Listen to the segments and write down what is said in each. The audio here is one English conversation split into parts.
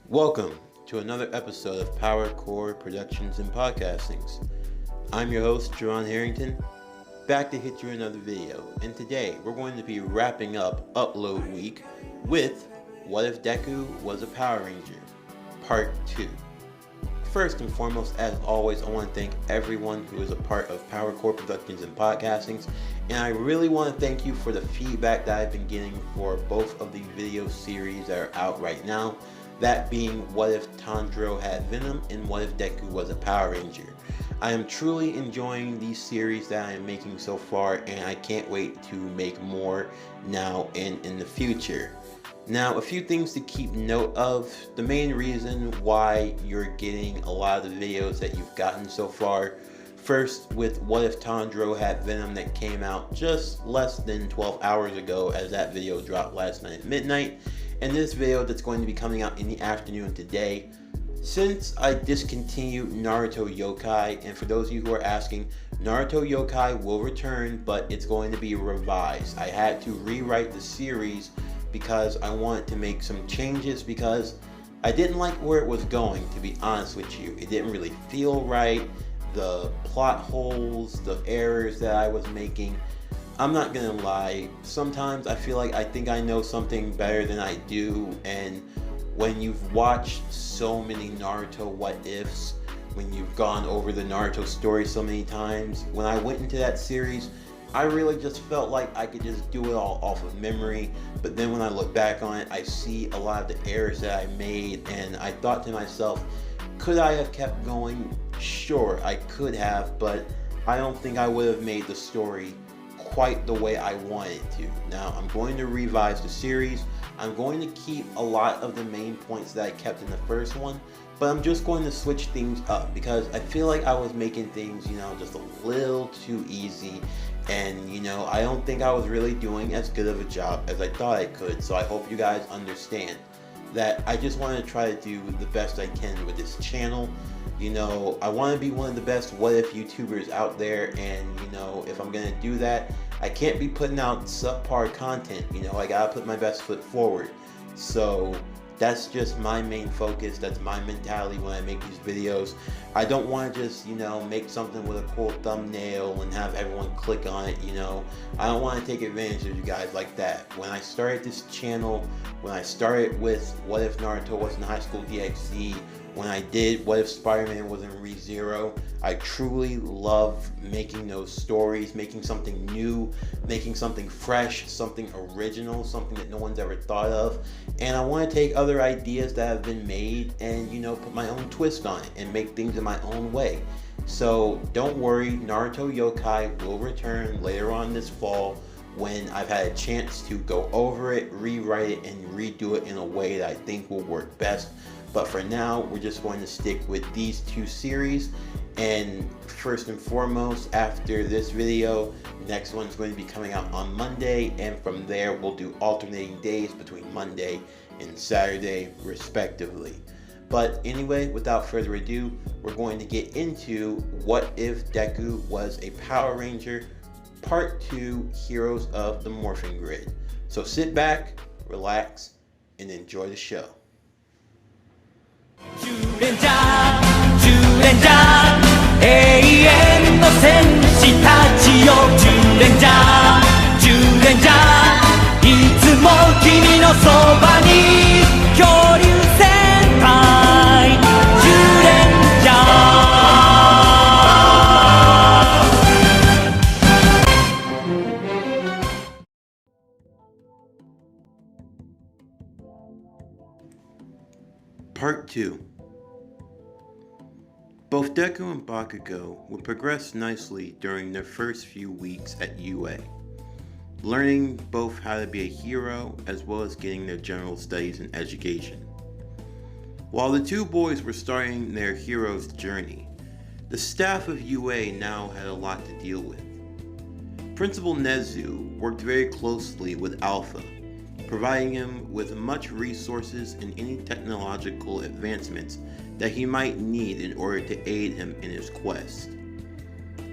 Welcome to another episode of Power Core Productions and Podcastings. I'm your host, Jerron Harrington, back to hit you another video. And today we're going to be wrapping up Upload Week with What If Deku Was a Power Ranger, Part 2. First and foremost, as always, I want to thank everyone who is a part of Power Core Productions and Podcastings. And I really want to thank you for the feedback that I've been getting for both of the video series that are out right now. That being What If Tanjiro Had Venom and What If Deku Was a Power Ranger. I am truly enjoying these series that I am making so far, and I can't wait to make more now and in the future. Now, a few things to keep note of. The main reason why you're getting a lot of the videos that you've gotten so far. First, with What If Tanjiro Had Venom that came out just less than 12 hours ago, as that video dropped last night at midnight. And this video that's going to be coming out in the afternoon today. Since I discontinued Naruto Yokai, and for those of you who are asking, Naruto Yokai will return, but it's going to be revised. I had to rewrite the series because I wanted to make some changes because I didn't like where it was going, to be honest with you. It didn't really feel right. The plot holes, the errors that I was making. I'm not gonna lie, sometimes I feel like I think I know something better than I do, and when you've watched so many Naruto what ifs, when you've gone over the Naruto story so many times, when I went into that series, I really just felt like I could just do it all off of memory. But then when I look back on it, I see a lot of the errors that I made, and I thought to myself, could I have kept going? Sure, I could have, but I don't think I would have made the story quite the way I wanted to. Now, I'm going to revise the series. I'm going to keep a lot of the main points that I kept in the first one, but I'm just going to switch things up because I feel like I was making things, just a little too easy, and I don't think I was really doing as good of a job as I thought I could. So I hope you guys understand that I just want to try to do the best I can with this channel. I want to be one of the best what if YouTubers out there, and if I'm going to do that, I can't be putting out subpar content. I gotta put my best foot forward. So that's just my main focus. That's my mentality when I make these videos. I don't want to just make something with a cool thumbnail and have everyone click on it. I don't want to take advantage of you guys like that. When I started this channel, when I started with What If Naruto Was in High School DxD, when I did What If Spider-Man Was in ReZero, I truly love making those stories, making something new, making something fresh, something original, something that no one's ever thought of. And I want to take other ideas that have been made and put my own twist on it and make things in my own way. So don't worry, Naruto Yokai will return later on this fall when I've had a chance to go over it, rewrite it, and redo it in a way that I think will work best. But for now, we're just going to stick with these two series. And first and foremost, after this video, the next one's going to be coming out on Monday. And from there, we'll do alternating days between Monday and Saturday, respectively. But anyway, without further ado, we're going to get into What If Deku Was a Power Ranger, Part 2, Heroes of the Morphing Grid. So sit back, relax, and enjoy the show. 10レンジャー10レンジャー永遠の戦士たちよ10レンジャー10レンジャーいつも君のそばに恐竜戦隊10レンジャー Part 2. Both Deku and Bakugo would progress nicely during their first few weeks at UA, learning both how to be a hero as well as getting their general studies and education. While the two boys were starting their hero's journey, the staff of UA now had a lot to deal with. Principal Nezu worked very closely with Alpha, providing him with much resources and any technological advancements that he might need in order to aid him in his quest.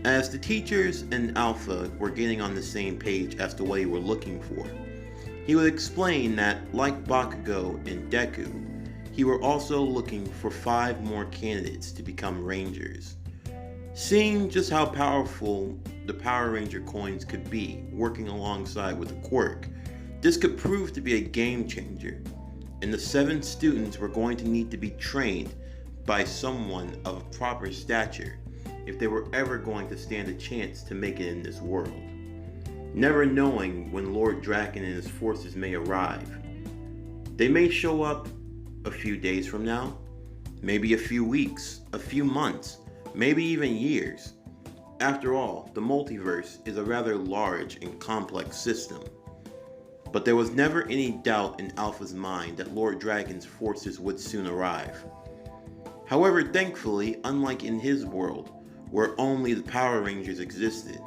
As the teachers and Alpha were getting on the same page as to what he were looking for, he would explain that, like Bakugo and Deku, he were also looking for 5 more candidates to become Rangers. Seeing just how powerful the Power Ranger coins could be working alongside with a quirk, this could prove to be a game changer, and the 7 students were going to need to be trained by someone of proper stature if they were ever going to stand a chance to make it in this world. Never knowing when Lord Drakkon and his forces may arrive. They may show up a few days from now, maybe a few weeks, a few months, maybe even years. After all, the multiverse is a rather large and complex system. But there was never any doubt in Alpha's mind that Lord Draggon's forces would soon arrive. However, thankfully, unlike in his world, where only the Power Rangers existed,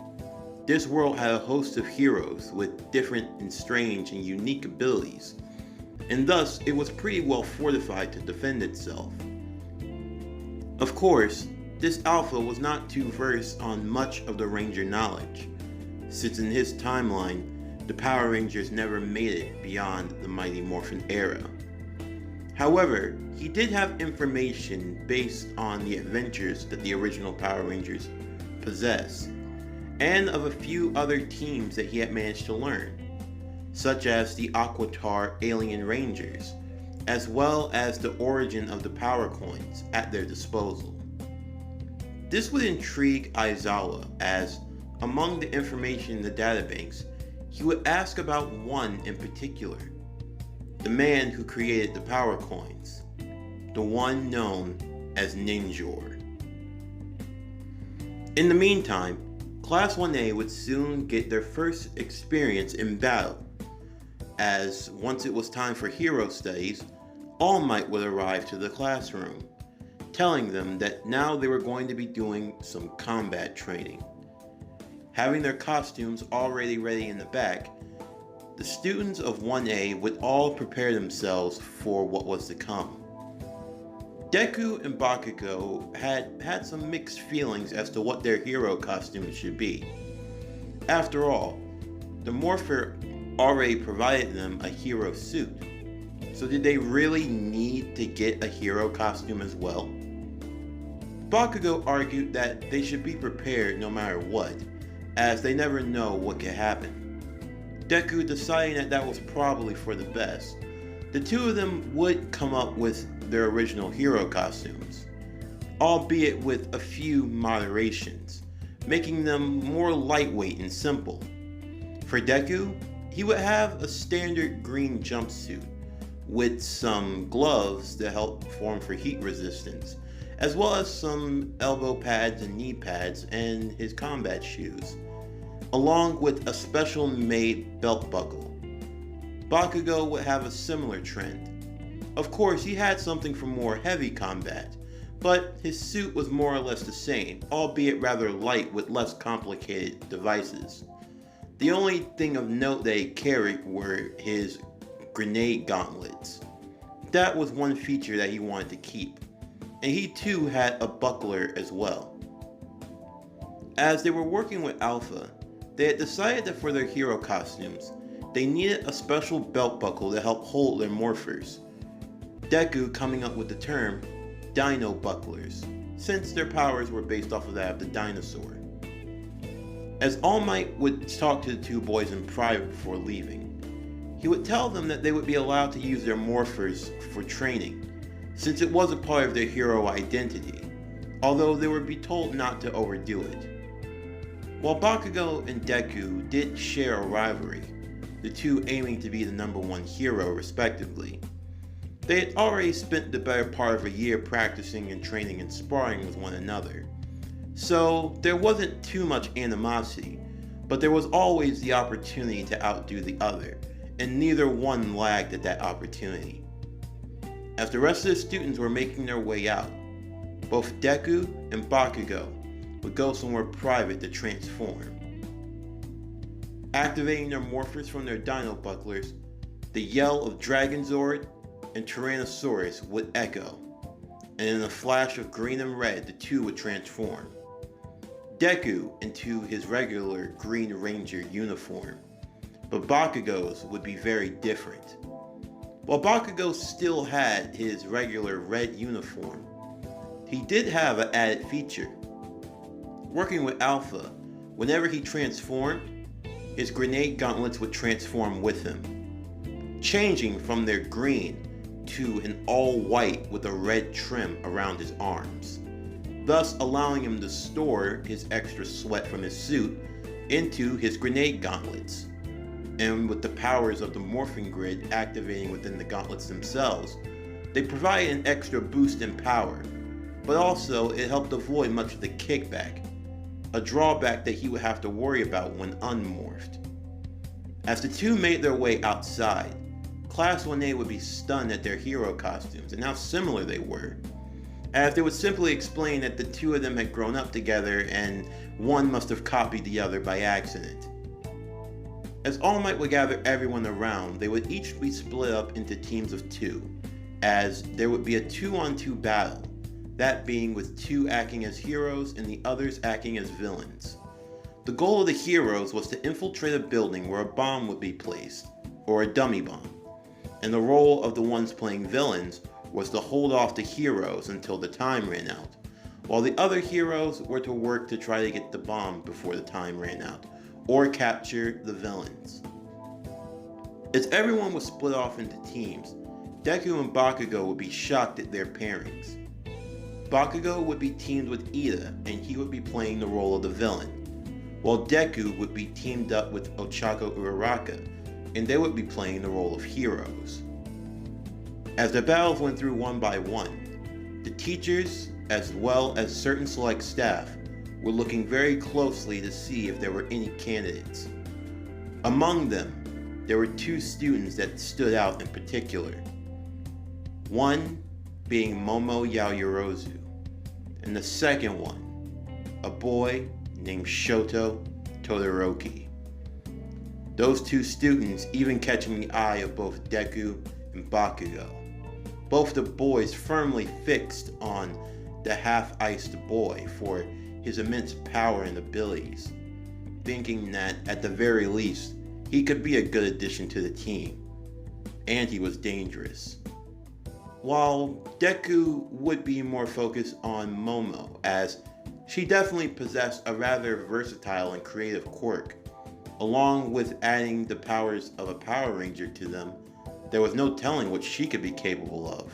this world had a host of heroes with different and strange and unique abilities, and thus it was pretty well fortified to defend itself. Of course, this Alpha was not too versed on much of the Ranger knowledge, since in his timeline, the Power Rangers never made it beyond the Mighty Morphin era. However, he did have information based on the adventures that the original Power Rangers possess, and of a few other teams that he had managed to learn, such as the Aquatar Alien Rangers, as well as the origin of the power coins at their disposal. This would intrigue Aizawa, as among the information in the databanks, he would ask about one in particular, the man who created the power coins, the one known as Ninjor. In the meantime, Class 1A would soon get their first experience in battle, as once it was time for hero studies, All Might would arrive to the classroom, telling them that now they were going to be doing some combat training. Having their costumes already ready in the back, the students of 1A would all prepare themselves for what was to come. Deku and Bakugo had some mixed feelings as to what their hero costumes should be. After all, the Morpher already provided them a hero suit, so did they really need to get a hero costume as well? Bakugo argued that they should be prepared no matter what, as they never know what could happen. Deku deciding that was probably for the best. The two of them would come up with their original hero costumes, albeit with a few moderations, making them more lightweight and simple. For Deku, he would have a standard green jumpsuit with some gloves that help form for heat resistance, as well as some elbow pads and knee pads and his combat shoes, along with a special made belt buckle. Bakugo would have a similar trend. Of course, he had something for more heavy combat, but his suit was more or less the same, albeit rather light with less complicated devices. The only thing of note that he carried were his grenade gauntlets. That was one feature that he wanted to keep, and he too had a buckler as well. As they were working with Alpha, they had decided that for their hero costumes, they needed a special belt buckle to help hold their morphers. Deku coming up with the term Dino Bucklers, since their powers were based off of that of the dinosaur. As All Might would talk to the two boys in private before leaving, he would tell them that they would be allowed to use their morphers for training, since it was a part of their hero identity, although they would be told not to overdo it. While Bakugo and Deku did share a rivalry, the two aiming to be the #1 hero respectively, they had already spent the better part of a year practicing and training and sparring with one another. So there wasn't too much animosity, but there was always the opportunity to outdo the other, and neither one lagged at that opportunity. As the rest of the students were making their way out, both Deku and Bakugo would go somewhere private to transform. Activating their morphers from their dino bucklers, the yell of Dragonzord and Tyrannosaurus would echo, and in a flash of green and red the two would transform. Deku into his regular Green Ranger uniform, but Bakugo's would be very different. While Bakugo still had his regular red uniform, he did have an added feature. Working with Alpha, whenever he transformed, his grenade gauntlets would transform with him, changing from their green to an all-white with a red trim around his arms, thus allowing him to store his extra sweat from his suit into his grenade gauntlets. And with the powers of the Morphing grid activating within the gauntlets themselves, they provide an extra boost in power, but also it helped avoid much of the kickback, a drawback that he would have to worry about when unmorphed. As the two made their way outside, Class 1A would be stunned at their hero costumes and how similar they were, as they would simply explain that the two of them had grown up together and one must have copied the other by accident. As All Might would gather everyone around, they would each be split up into teams of 2, as there would be a 2-on-2 battle, that being with 2 acting as heroes and the others acting as villains. The goal of the heroes was to infiltrate a building where a bomb would be placed, or a dummy bomb, and the role of the ones playing villains was to hold off the heroes until the time ran out, while the other heroes were to work to try to get the bomb before the time ran out, or capture the villains. As everyone was split off into teams, Deku and Bakugo would be shocked at their pairings. Bakugo would be teamed with Ida and he would be playing the role of the villain, while Deku would be teamed up with Ochako Uraraka and they would be playing the role of heroes. As the battles went through one by one, the teachers, as well as certain select staff, were looking very closely to see if there were any candidates. Among them, there were 2 students that stood out in particular. One being Momo Yaoyorozu, and the second one, a boy named Shoto Todoroki. Those 2 students even catching the eye of both Deku and Bakugo. Both the boys firmly fixed on the half-iced boy for his immense power and abilities, thinking that at the very least, he could be a good addition to the team, and he was dangerous. While Deku would be more focused on Momo, as she definitely possessed a rather versatile and creative quirk. Along with adding the powers of a Power Ranger to them, there was no telling what she could be capable of.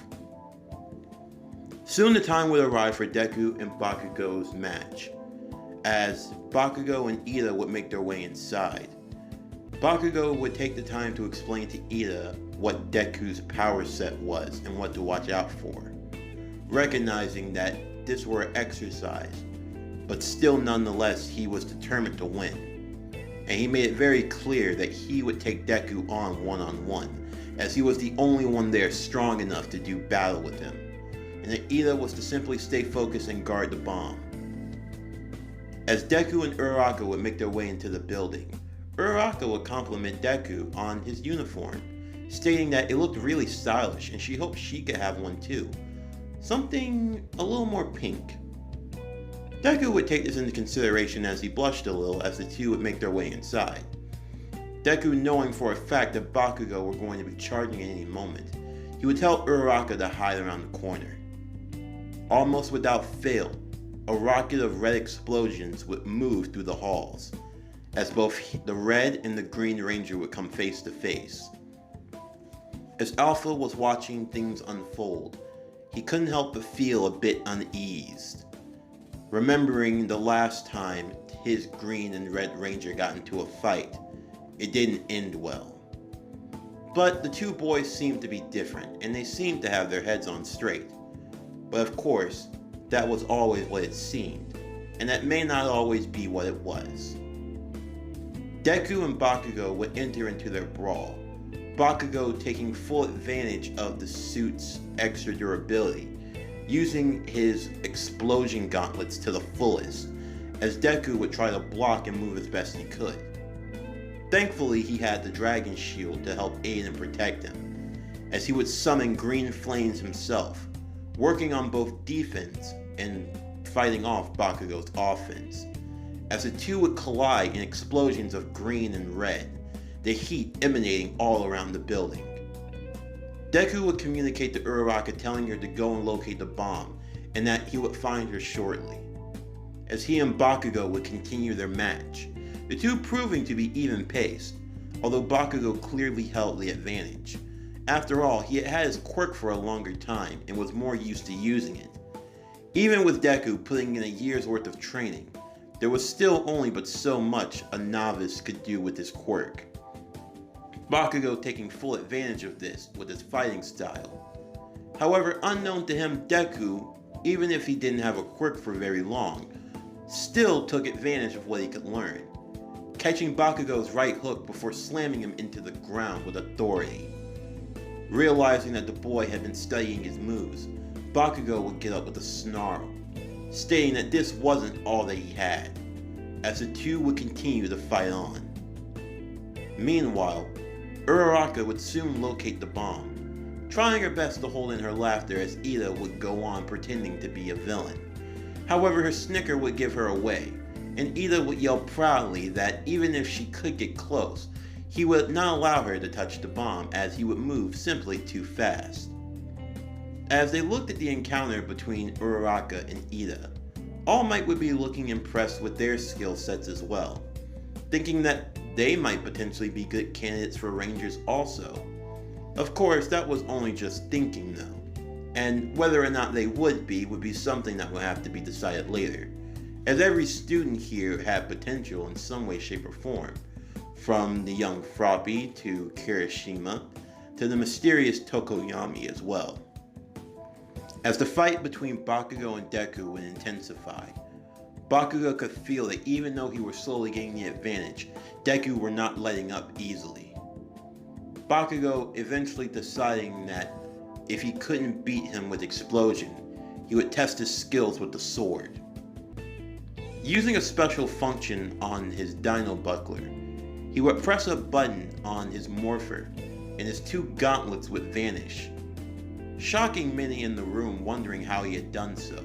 Soon the time would arrive for Deku and Bakugo's match, as Bakugo and Ida would make their way inside. Bakugo would take the time to explain to Ida what Deku's power set was and what to watch out for, recognizing that this were an exercise, but still nonetheless he was determined to win. And he made it very clear that he would take Deku on one-on-one, as he was the only one there strong enough to do battle with him, and that Ida was to simply stay focused and guard the bomb. As Deku and Uraraka would make their way into the building, Uraraka would compliment Deku on his uniform, stating that it looked really stylish and she hoped she could have one too. Something a little more pink. Deku would take this into consideration as he blushed a little as the two would make their way inside. Deku, knowing for a fact that Bakugo were going to be charging at any moment, he would tell Uraraka to hide around the corner. Almost without fail, a rocket of red explosions would move through the halls, as both the red and the green ranger would come face to face. As Alpha was watching things unfold, he couldn't help but feel a bit uneased, remembering the last time his green and red ranger got into a fight. It didn't end well. But the two boys seemed to be different, and they seemed to have their heads on straight. But of course, that was always what it seemed, and that may not always be what it was. Deku and Bakugo would enter into their brawl, Bakugo taking full advantage of the suit's extra durability, using his explosion gauntlets to the fullest, as Deku would try to block and move as best he could. Thankfully, he had the dragon shield to help aid and protect him, as he would summon green flames himself, working on both defense and fighting off Bakugo's offense, as the two would collide in explosions of green and red, the heat emanating all around the building. Deku would communicate to Uraraka telling her to go and locate the bomb, and that he would find her shortly. As he and Bakugo would continue their match, the two proving to be even paced, although Bakugo clearly held the advantage. After all, he had had his quirk for a longer time and was more used to using it. Even with Deku putting in a year's worth of training, there was still only but so much a novice could do with his quirk. Bakugo taking full advantage of this with his fighting style. However, unknown to him, Deku, even if he didn't have a quirk for very long, still took advantage of what he could learn, catching Bakugo's right hook before slamming him into the ground with authority. Realizing that the boy had been studying his moves, Bakugo would get up with a snarl, stating that this wasn't all that he had, as the two would continue to fight on. Meanwhile, Uraraka would soon locate the bomb, trying her best to hold in her laughter as Ida would go on pretending to be a villain. However, her snicker would give her away, and Ida would yell proudly that even if she could get close, he would not allow her to touch the bomb as he would move simply too fast. As they looked at the encounter between Uraraka and Ida, All Might would be looking impressed with their skill sets as well, thinking that they might potentially be good candidates for Rangers also. Of course, that was only just thinking though, and whether or not they would be something that would have to be decided later, as every student here had potential in some way, shape, or form, from the young Froppy to Kirishima to the mysterious Tokoyami as well. As the fight between Bakugo and Deku would intensify, Bakugo could feel that even though he was slowly gaining the advantage, Deku were not letting up easily. Bakugo eventually deciding that if he couldn't beat him with explosion, he would test his skills with the sword. Using a special function on his Dino Buckler, he would press a button on his Morpher, and his two gauntlets would vanish, shocking many in the room wondering how he had done so.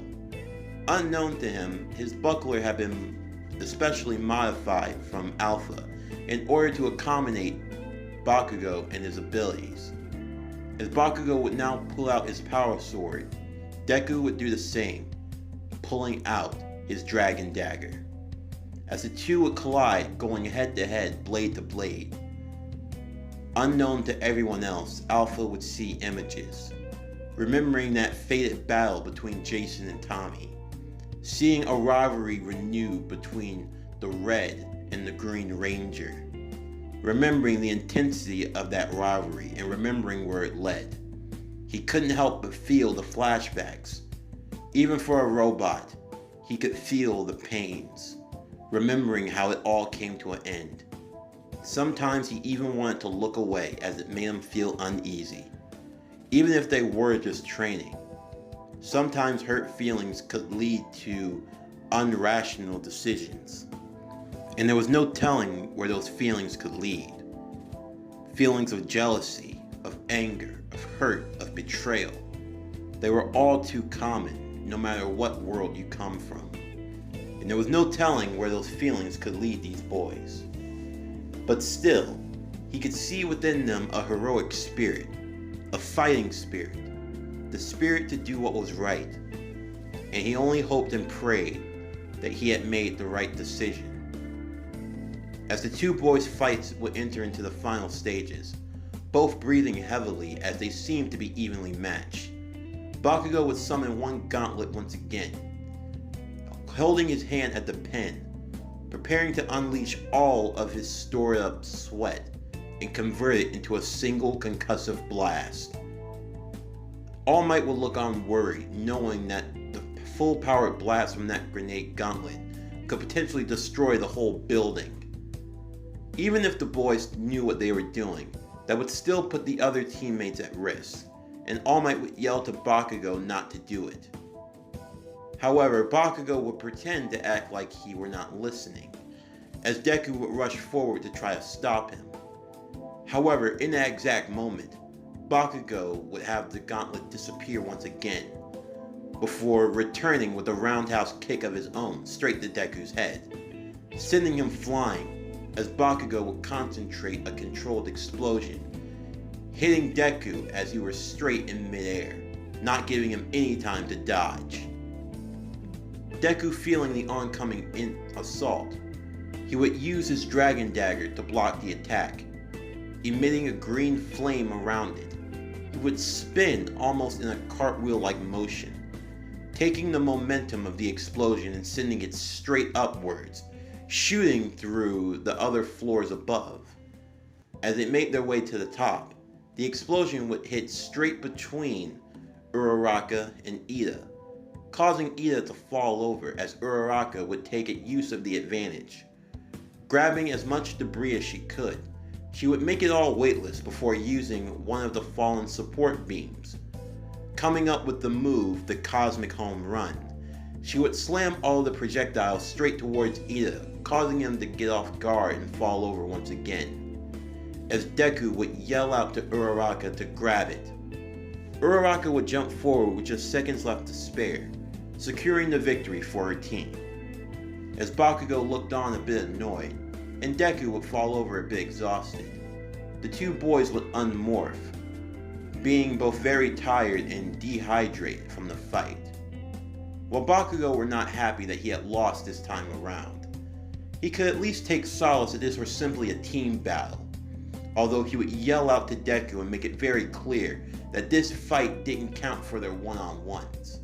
Unknown to him, his buckler had been especially modified from Alpha in order to accommodate Bakugo and his abilities. As Bakugo would now pull out his power sword, Deku would do the same, pulling out his Dragon Dagger. As the two would collide, going head to head, blade to blade. Unknown to everyone else, Alpha would see images, remembering that fated battle between Jason and Tommy, seeing a rivalry renewed between the Red and the Green Ranger, remembering the intensity of that rivalry and remembering where it led. He couldn't help but feel the flashbacks. Even for a robot, he could feel the pains, remembering how it all came to an end. Sometimes he even wanted to look away as it made him feel uneasy, even if they were just training. Sometimes hurt feelings could lead to irrational decisions, and there was no telling where those feelings could lead. Feelings of jealousy, of anger, of hurt, of betrayal. They were all too common, no matter what world you come from. And there was no telling where those feelings could lead these boys. But still, he could see within them a heroic spirit, a fighting spirit, the spirit to do what was right, and he only hoped and prayed that he had made the right decision. As the two boys' fights would enter into the final stages, both breathing heavily as they seemed to be evenly matched, Bakugo would summon one gauntlet once again, holding his hand at the pen, preparing to unleash all of his stored up sweat and convert it into a single concussive blast. All Might would look on worried, knowing that the full-powered blast from that grenade gauntlet could potentially destroy the whole building. Even if the boys knew what they were doing, that would still put the other teammates at risk, and All Might would yell to Bakugo not to do it. However, Bakugo would pretend to act like he were not listening, as Deku would rush forward to try to stop him. However, in that exact moment, Bakugo would have the gauntlet disappear once again, before returning with a roundhouse kick of his own straight to Deku's head, sending him flying as Bakugo would concentrate a controlled explosion. hitting Deku as he was straight in midair, not giving him any time to dodge. Deku, feeling the oncoming assault, he would use his dragon dagger to block the attack, emitting a green flame around it. He would spin almost in a cartwheel-like motion, taking the momentum of the explosion and sending it straight upwards, shooting through the other floors above. As it made their way to the top, the explosion would hit straight between Uraraka and Ida, causing Ida to fall over as Uraraka would take use of the advantage. Grabbing as much debris as she could, she would make it all weightless before using one of the fallen support beams. Coming up with the move, the Cosmic Home Run, she would slam all the projectiles straight towards Ida, causing him to get off guard and fall over once again, as Deku would yell out to Uraraka to grab it. Uraraka would jump forward with just seconds left to spare, securing the victory for her team. As Bakugo looked on a bit annoyed, and Deku would fall over a bit exhausted, the two boys would unmorph, being both very tired and dehydrated from the fight. While Bakugo were not happy that he had lost this time around, he could at least take solace that this was simply a team battle, although he would yell out to Deku and make it very clear that this fight didn't count for their one-on-ones.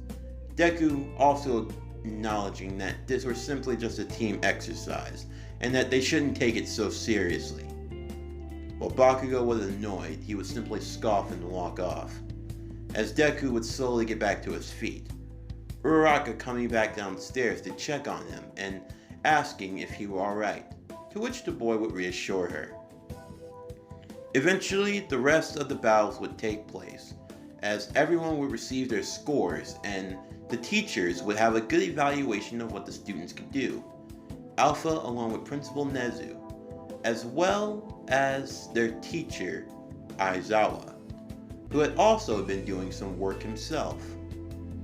Deku also acknowledging that this was simply just a team exercise, and that they shouldn't take it so seriously. While Bakugo was annoyed, he would simply scoff and walk off, as Deku would slowly get back to his feet, Uraraka coming back downstairs to check on him and asking if he were alright, to which the boy would reassure her. Eventually, the rest of the battles would take place, as everyone would receive their scores and the teachers would have a good evaluation of what the students could do. Alpha along with Principal Nezu, as well as their teacher, Aizawa, who had also been doing some work himself.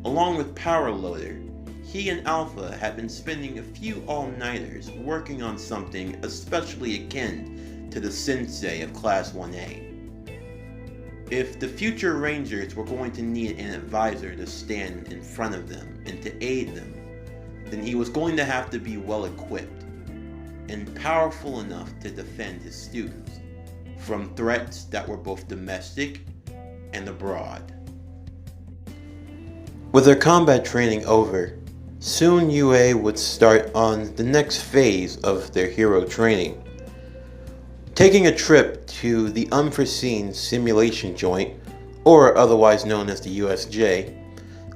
Along with Power Loader, he and Alpha had been spending a few all-nighters working on something especially akin to the sensei of Class 1A. If the future Rangers were going to need an advisor to stand in front of them and to aid them, then he was going to have to be well equipped and powerful enough to defend his students from threats that were both domestic and abroad. With their combat training over, soon UA would start on the next phase of their hero training. Taking a trip to the unforeseen simulation joint, or otherwise known as the USJ,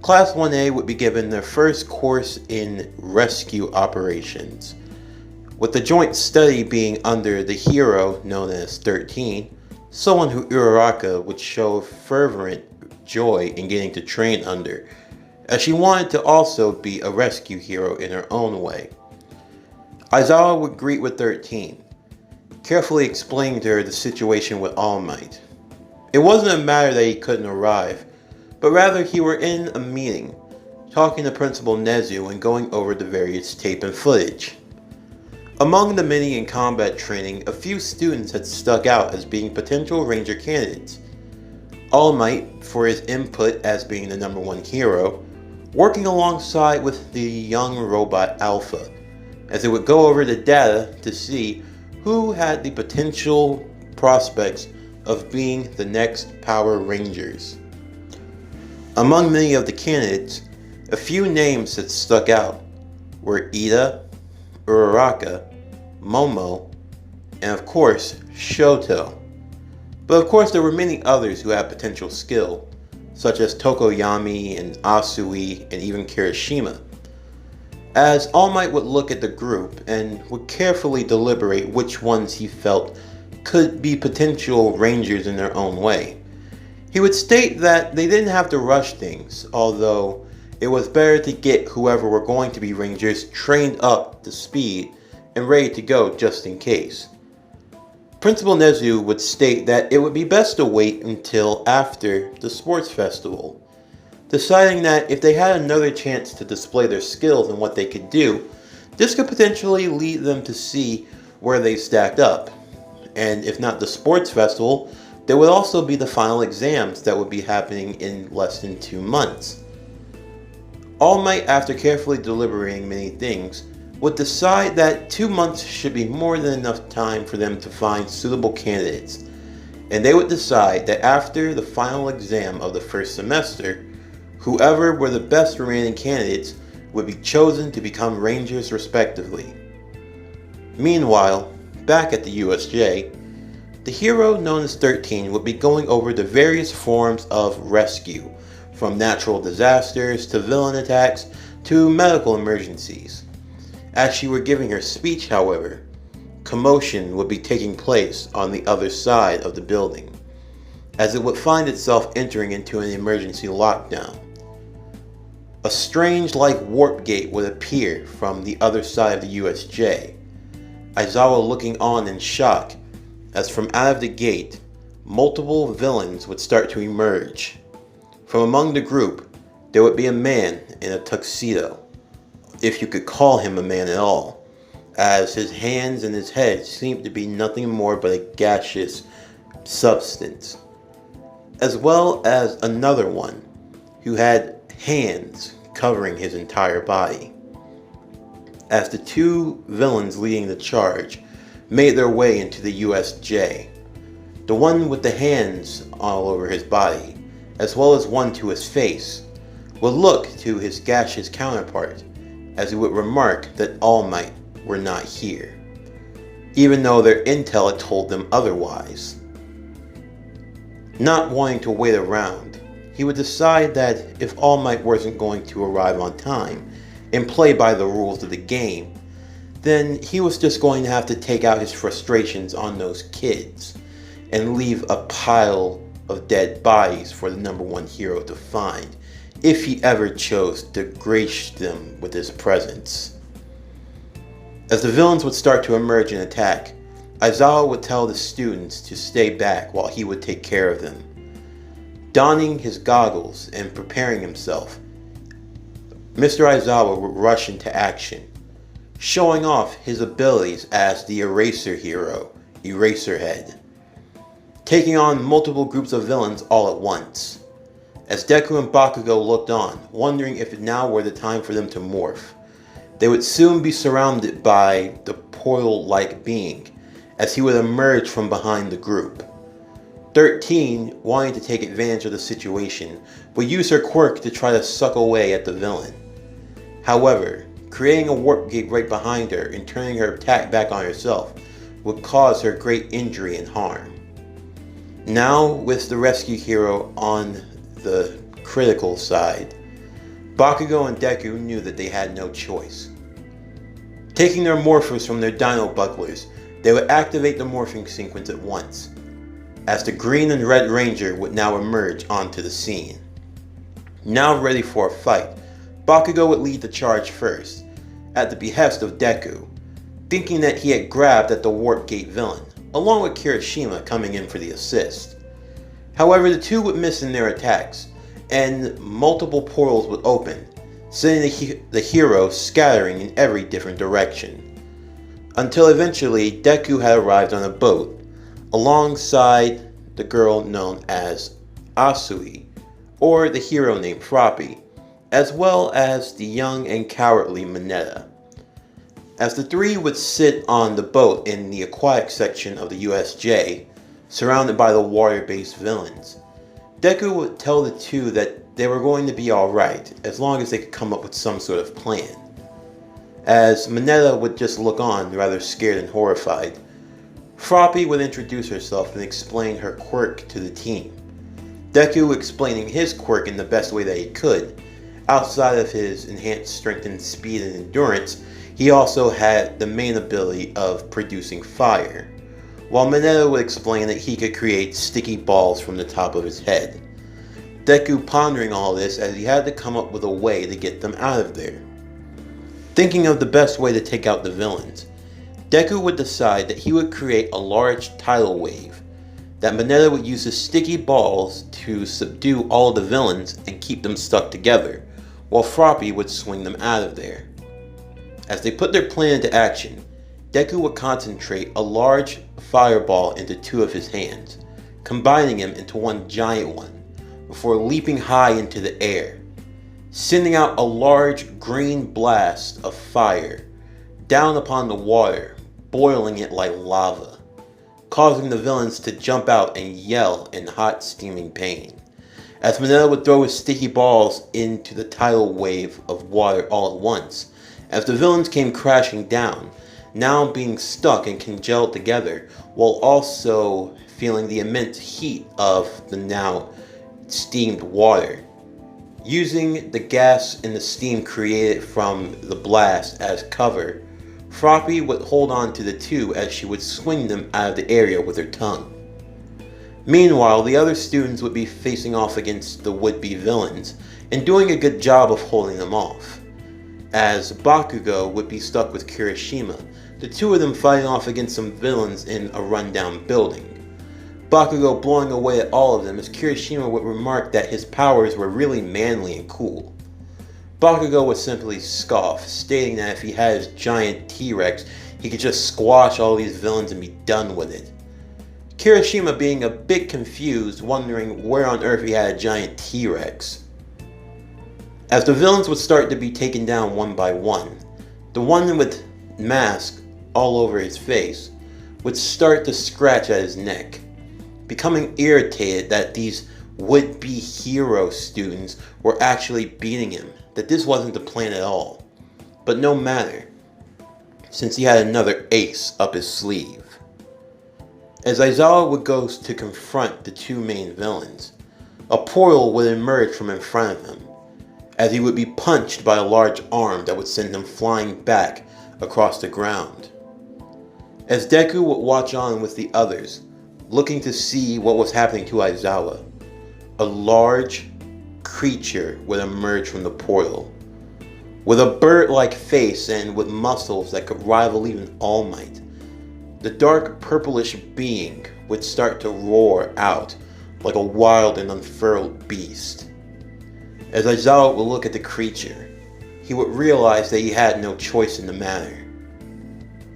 Class 1A would be given their first course in rescue operations, with the joint study being under the hero known as 13, someone who Uraraka would show fervent joy in getting to train under, as she wanted to also be a rescue hero in her own way. Aizawa would greet with 13, carefully explaining to her the situation with All Might. It wasn't a matter that he couldn't arrive, but rather he were in a meeting, talking to Principal Nezu and going over the various tape and footage. Among the many in combat training, a few students had stuck out as being potential Ranger candidates. All Might for his input as being the #1 hero, working alongside with the young robot Alpha, as it would go over the data to see who had the potential prospects of being the next Power Rangers. Among many of the candidates, a few names that stuck out were Ida, Uraraka, Momo, and of course, Shoto. But of course there were many others who had potential skill, such as Tokoyami and Asui and even Kirishima. As All Might would look at the group and would carefully deliberate which ones he felt could be potential Rangers in their own way. He would state that they didn't have to rush things, although it was better to get whoever were going to be Rangers trained up to speed and ready to go just in case. Principal Nezu would state that it would be best to wait until after the sports festival, deciding that if they had another chance to display their skills and what they could do, this could potentially lead them to see where they stacked up, and if not the sports festival, There would also be the final exams that would be happening in less than 2 months. All Might, after carefully deliberating many things, would decide that 2 months should be more than enough time for them to find suitable candidates, and they would decide that after the final exam of the first semester, whoever were the best remaining candidates would be chosen to become Rangers respectively. Meanwhile, back at the USJ, the hero known as 13 would be going over the various forms of rescue, from natural disasters to villain attacks to medical emergencies. As she were giving her speech, however, commotion would be taking place on the other side of the building, as it would find itself entering into an emergency lockdown. A strange warp gate would appear from the other side of the USJ, Aizawa looking on in shock as from out of the gate, multiple villains would start to emerge. From among the group, there would be a man in a tuxedo, if you could call him a man at all, as his hands and his head seemed to be nothing more but a gaseous substance, as well as another one who had hands covering his entire body. As the two villains leading the charge made their way into the USJ, the one with the hands all over his body, as well as one to his face, would look to his gaseous counterpart as he would remark that All Might were not here, even though their intel had told them otherwise. Not wanting to wait around, he would decide that if All Might wasn't going to arrive on time and play by the rules of the game, then he was just going to have to take out his frustrations on those kids and leave a pile of dead bodies for the number one hero to find if he ever chose to grace them with his presence. As the villains would start to emerge and attack, Aizawa would tell the students to stay back while he would take care of them. Donning his goggles and preparing himself, Mr. Aizawa would rush into action, showing off his abilities as the Eraser hero, Eraserhead, taking on multiple groups of villains all at once. As Deku and Bakugo looked on, wondering if now were the time for them to morph, they would soon be surrounded by the portal-like being, as he would emerge from behind the group. 13, wanting to take advantage of the situation, would use her quirk to try to suck away at the villain. However, creating a warp gate right behind her and turning her attack back on herself would cause her great injury and harm. Now, with the rescue hero on the critical side, Bakugo and Deku knew that they had no choice. Taking their morphers from their dino bucklers, they would activate the morphing sequence at once, as the Green and Red Ranger would now emerge onto the scene. Now ready for a fight, Bakugo would lead the charge first, at the behest of Deku, thinking that he had grabbed at the Warp Gate villain, along with Kirishima coming in for the assist. However, the two would miss in their attacks, and multiple portals would open, sending the hero scattering in every different direction. Until eventually, Deku had arrived on a boat, alongside the girl known as Asui, or the hero named Froppy, as well as the young and cowardly Mineta. As the three would sit on the boat in the aquatic section of the USJ, surrounded by the water-based villains, Deku would tell the two that they were going to be alright, as long as they could come up with some sort of plan. As Mineta would just look on, rather scared and horrified, Froppy would introduce herself and explain her quirk to the team, Deku explaining his quirk in the best way that he could. Outside of his enhanced strength and speed and endurance, he also had the main ability of producing fire, while Mineta would explain that he could create sticky balls from the top of his head. Deku pondering all this as he had to come up with a way to get them out of there. Thinking of the best way to take out the villains, Deku would decide that he would create a large tidal wave, that Mineta would use his sticky balls to subdue all of the villains and keep them stuck together, while Froppy would swing them out of there. As they put their plan into action, Deku would concentrate a large fireball into two of his hands, combining him into one giant one, before leaping high into the air, sending out a large green blast of fire down upon the water, boiling it like lava, causing the villains to jump out and yell in hot steaming pain, as Mineta would throw his sticky balls into the tidal wave of water all at once, as the villains came crashing down, now being stuck and congealed together, while also feeling the immense heat of the now steamed water. Using the gas and the steam created from the blast as cover, Froppy would hold on to the two as she would swing them out of the area with her tongue. Meanwhile, the other students would be facing off against the would-be villains and doing a good job of holding them off, as Bakugo would be stuck with Kirishima, the two of them fighting off against some villains in a rundown building. Bakugo blowing away at all of them as Kirishima would remark that his powers were really manly and cool. Bakugo would simply scoff, stating that if he had his giant T-Rex, he could just squash all these villains and be done with it. Kirishima being a bit confused, wondering where on earth he had a giant T-Rex. As the villains would start to be taken down one by one, the one with mask all over his face would start to scratch at his neck, becoming irritated that these would-be hero students were actually beating him, that this wasn't the plan at all. But no matter, since he had another ace up his sleeve. As Aizawa would go to confront the two main villains, a portal would emerge from in front of him, as he would be punched by a large arm that would send him flying back across the ground. As Deku would watch on with the others, looking to see what was happening to Aizawa, a large creature would emerge from the portal, with a bird-like face and with muscles that could rival even All Might. The dark purplish being would start to roar out like a wild and unfurled beast. As Aizawa would look at the creature, he would realize that he had no choice in the matter.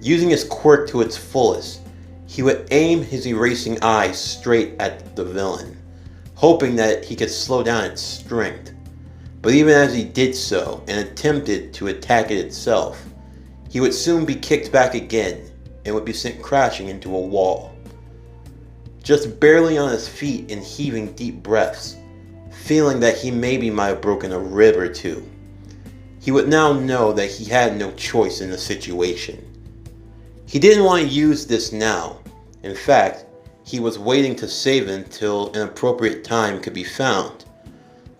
Using his quirk to its fullest, he would aim his erasing eyes straight at the villain, hoping that he could slow down its strength. But even as he did so and attempted to attack it itself, he would soon be kicked back again and would be sent crashing into a wall. Just barely on his feet and heaving deep breaths, feeling that he maybe might have broken a rib or two, he would now know that he had no choice in the situation. He didn't want to use this now. In fact, he was waiting to save it until an appropriate time could be found.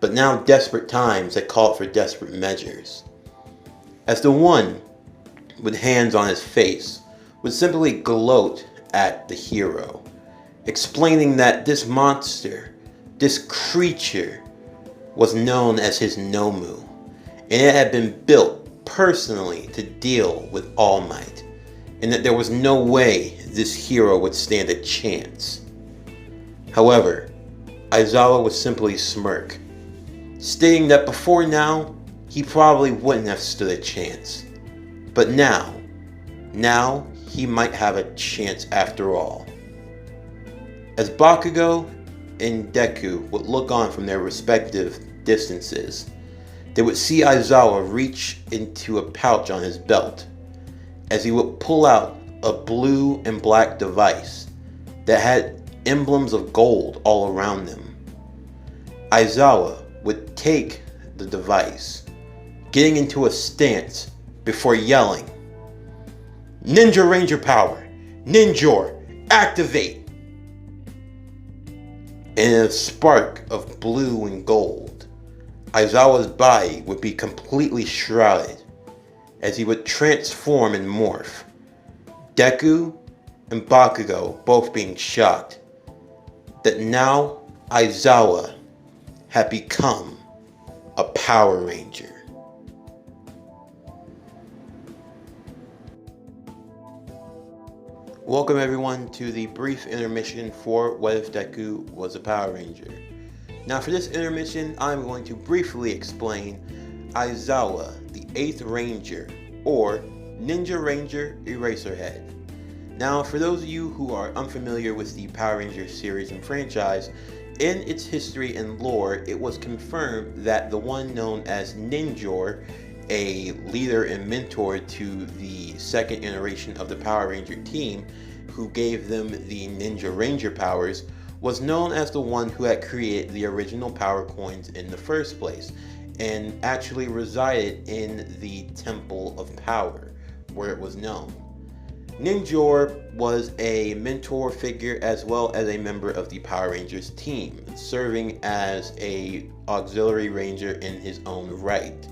But now desperate times had called for desperate measures. As the one, with hands on his face, would simply gloat at the hero, explaining that this monster, this creature, was known as his Nomu, and it had been built personally to deal with All Might, and that there was no way this hero would stand a chance. However, Aizawa would simply smirk, stating that before now, he probably wouldn't have stood a chance. But now he might have a chance after all. As Bakugo and Deku would look on from their respective distances, they would see Aizawa reach into a pouch on his belt, as he would pull out a blue and black device that had emblems of gold all around them. Aizawa would take the device, getting into a stance before yelling, "Ninja Ranger power! Ninjor, activate!" In a spark of blue and gold, Aizawa's body would be completely shrouded as he would transform and morph, Deku and Bakugo both being shocked that now Aizawa had become a Power Ranger. Welcome everyone to the brief intermission for What If Deku Was a Power Ranger. Now for this intermission, I'm going to briefly explain Aizawa, the 8th Ranger, or Ninja Ranger Eraserhead. Now, for those of you who are unfamiliar with the Power Rangers series and franchise, in its history and lore, it was confirmed that the one known as Ninjor, a leader and mentor to the second iteration of the Power Ranger team, who gave them the Ninja Ranger powers, was known as the one who had created the original power coins in the first place, and actually resided in the Temple of Power, where it was known. Ninjor was a mentor figure as well as a member of the Power Rangers team, serving as a auxiliary ranger in his own right.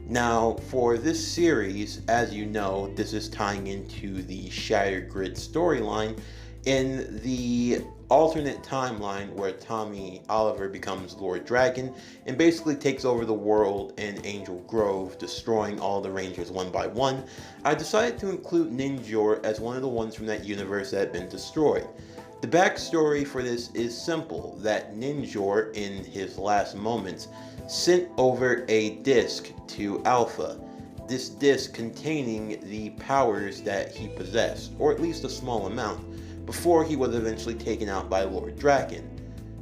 Now, for this series, as you know, this is tying into the Shattered Grid storyline in the alternate timeline where Tommy Oliver becomes Lord Dragon and basically takes over the world in Angel Grove, destroying all the Rangers one by one. I decided to include Ninjor as one of the ones from that universe that had been destroyed. The backstory for this is simple, that Ninjor, in his last moments, sent over a disc to Alpha. This disc containing the powers that he possessed, or at least a small amount, before he was eventually taken out by Lord Draken.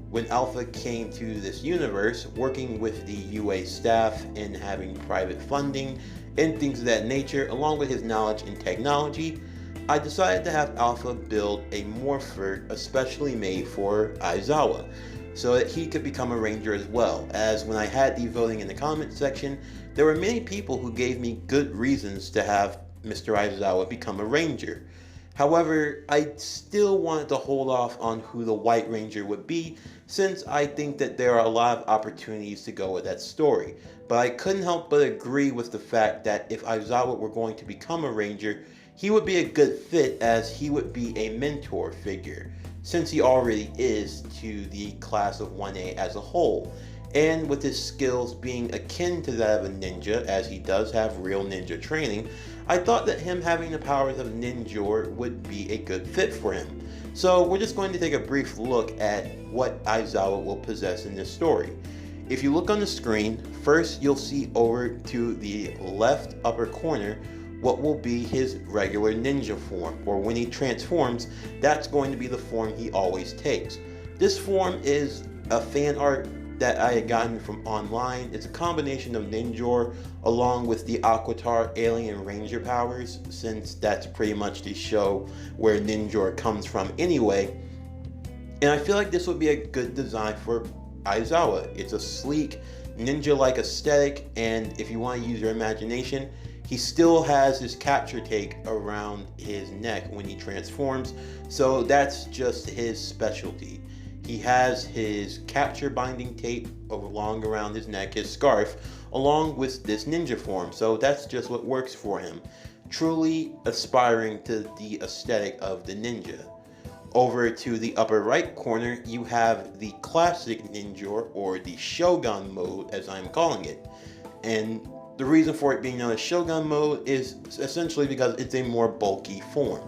When Alpha came to this universe, working with the UA staff and having private funding and things of that nature, along with his knowledge in technology, I decided to have Alpha build a morpher especially made for Aizawa, so that he could become a ranger as well, as when I had the voting in the comment section, there were many people who gave me good reasons to have Mr. Aizawa become a ranger. However, I still wanted to hold off on who the White Ranger would be, since I think that there are a lot of opportunities to go with that story. But I couldn't help but agree with the fact that if Aizawa were going to become a ranger, he would be a good fit, as he would be a mentor figure, since he already is to the class of 1A as a whole. And with his skills being akin to that of a ninja, as he does have real ninja training, I thought that him having the powers of Ninjor would be a good fit for him. So we're just going to take a brief look at what Aizawa will possess in this story. If you look on the screen, first you'll see over to the left upper corner what will be his regular ninja form, or when he transforms, that's going to be the form he always takes. This form is a fan art that I had gotten from online. It's a combination of Ninjor along with the Aquitar Alien Ranger powers, since that's pretty much the show where Ninjor comes from anyway. And I feel like this would be a good design for Aizawa. It's a sleek, ninja-like aesthetic, and if you want to use your imagination, he still has his capture take around his neck when he transforms, so that's just his specialty. He has his capture binding tape along around his neck, his scarf, along with this ninja form, so that's just what works for him. Truly aspiring to the aesthetic of the ninja. Over to the upper right corner, you have the classic Ninjor, or the Shogun mode as I'm calling it. And the reason for it being known as Shogun mode is essentially because it's a more bulky form.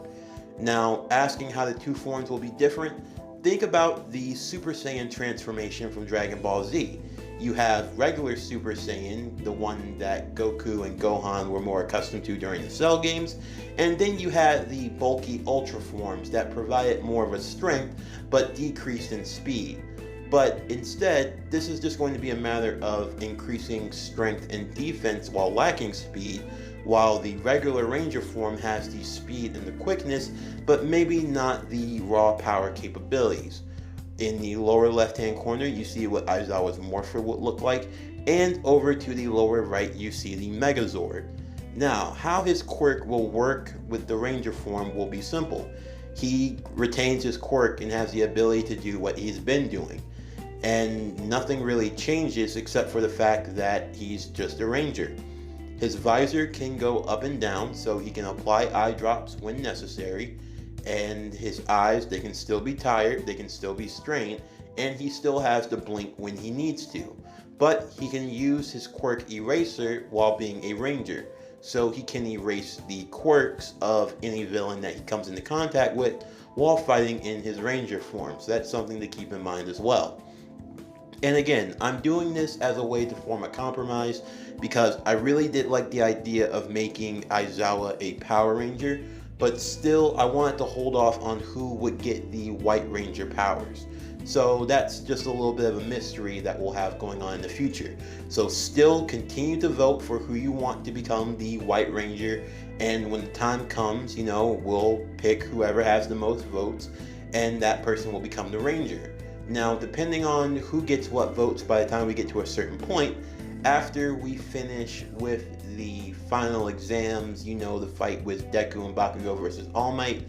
Now, asking how the two forms will be different, think about the Super Saiyan transformation from Dragon Ball Z. You have regular Super Saiyan, the one that Goku and Gohan were more accustomed to during the Cell games, and then you had the bulky Ultra forms that provided more of a strength but decreased in speed. But instead, this is just going to be a matter of increasing strength and defense while lacking speed, while the regular Ranger form has the speed and the quickness, but maybe not the raw power capabilities. In the lower left-hand corner, you see what Aizawa's Morpher would look like, and over to the lower right, you see the Megazord. Now, how his quirk will work with the Ranger form will be simple. He retains his quirk and has the ability to do what he's been doing, and nothing really changes except for the fact that he's just a Ranger. His visor can go up and down, so he can apply eye drops when necessary, and his eyes, they can still be tired, they can still be strained, and he still has to blink when he needs to. But he can use his quirk Eraser while being a Ranger, so he can erase the quirks of any villain that he comes into contact with while fighting in his Ranger form, so that's something to keep in mind as well. And again, I'm doing this as a way to form a compromise because I really did like the idea of making Aizawa a Power Ranger, but still I wanted to hold off on who would get the White Ranger powers. So that's just a little bit of a mystery that we'll have going on in the future. So still continue to vote for who you want to become the White Ranger, and when the time comes, we'll pick whoever has the most votes, and that person will become the Ranger. Now, depending on who gets what votes by the time we get to a certain point, after we finish with the final exams, the fight with Deku and Bakugo versus All Might,